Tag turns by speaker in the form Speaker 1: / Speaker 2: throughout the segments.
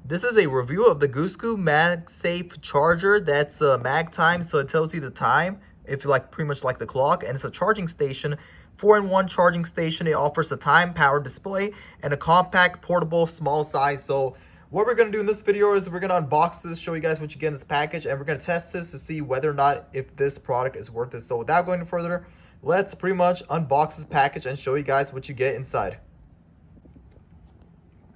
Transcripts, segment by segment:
Speaker 1: This is a review of the GUSGU MagSafe charger. That's MagTime, so it tells you the time if you like, pretty much like the clock. And it's a charging station, 4-in-1 charging station. It offers a time, power display, and a compact, portable, small size. So what we're gonna do in this video is we're gonna unbox this, show you guys what you get in this package, and we're gonna test this to see whether or not if this product is worth it. So without going further, let's pretty much unbox this package and show you guys what you get inside.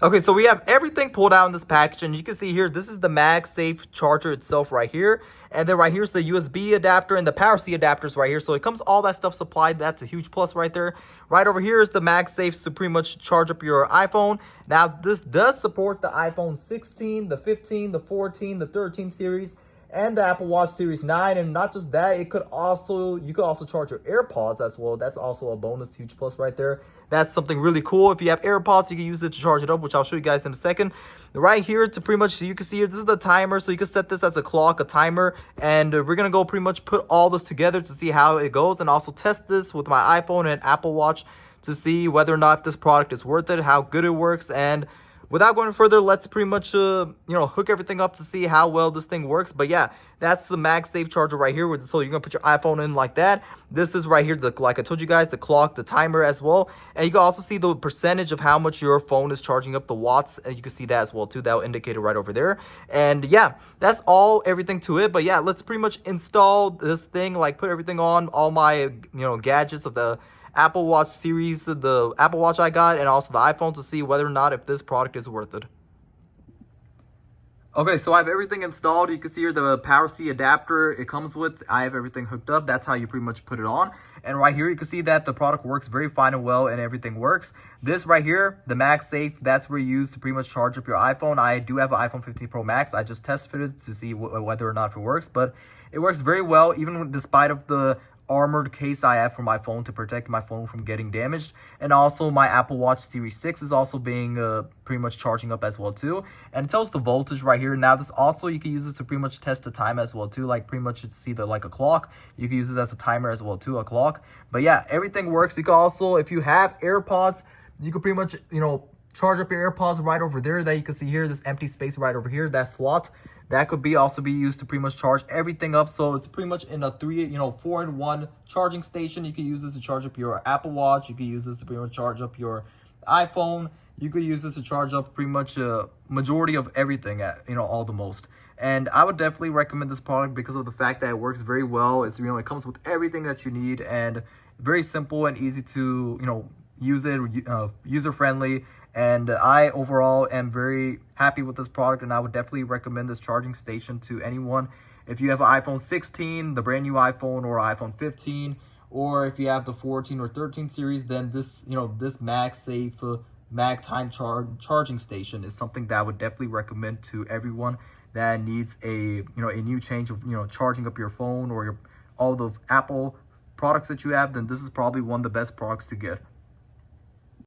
Speaker 1: Okay, so we have everything pulled out in this package, and you can see here, this is the MagSafe charger itself right here. And then right here's the USB adapter and the power C adapters right here. So it comes all that stuff supplied. That's a huge plus right there. Right over here is the MagSafe to pretty much charge up your iPhone. Now, this does support the iPhone 16, the 15, the 14, the 13 series, and the Apple Watch Series 9. And not just that, you could also charge your AirPods as well. That's also a bonus, huge plus right there. That's something really cool. If you have AirPods, you can use it to charge it up, which I'll show you guys in a second. Right here, to pretty much, so you can see here, this is the timer. So you can set this as a clock, a timer, and we're gonna go pretty much put all this together to see how it goes, and also test this with my iPhone and Apple Watch to see whether or not this product is worth it, how good it works. And without going further, let's pretty much, hook everything up to see how well this thing works. But yeah, that's the MagSafe charger right here. So you're going to put your iPhone in like that. This is right here, like I told you guys, the clock, the timer as well. And you can also see the percentage of how much your phone is charging up, the watts. And you can see that as well too. That will indicate it right over there. And yeah, that's everything to it. But yeah, let's pretty much install this thing, like put everything on, all my, gadgets of the Apple Watch series, the Apple Watch I got, and also the iPhone to see whether or not if this product is worth it. Okay, so I have everything installed. You can see here the power C adapter it comes with. I have everything hooked up. That's how you pretty much put it on. And right here, you can see that the product works very fine and well, and everything works. This right here, the MagSafe, that's where you use to pretty much charge up your iPhone. I do have an iPhone 15 Pro Max. I just tested it to see whether or not it works, but it works very well, even despite of the armored case I have for my phone to protect my phone from getting damaged. And also my Apple Watch Series 6 is also being pretty much charging up as well too. And it tells the voltage right here. Now this also, you can use this to pretty much test the time as well too, like pretty much see the like a clock. You can use this as a timer as well too, a clock. But yeah, everything works. You can also, if you have AirPods, you can pretty much charge up your AirPods right over there. That you can see here, this empty space right over here, that slot. That could also be used to pretty much charge everything up. So it's pretty much in a 4-in-1 charging station. You can use this to charge up your Apple Watch. You can use this to pretty much charge up your iPhone. You could use this to charge up pretty much a majority of everything at, all the most. And I would definitely recommend this product because of the fact that it works very well. It's, it comes with everything that you need and very simple and easy to, use it, user-friendly. And I overall am very happy with this product, and I would definitely recommend this charging station to anyone. If you have an iPhone 16, the brand new iPhone, or iPhone 15, or if you have the 14 or 13 series, then this, this MagSafe MagTime charging station is something that I would definitely recommend to everyone that needs a, a new change of, charging up your phone or all the Apple products that you have. Then this is probably one of the best products to get.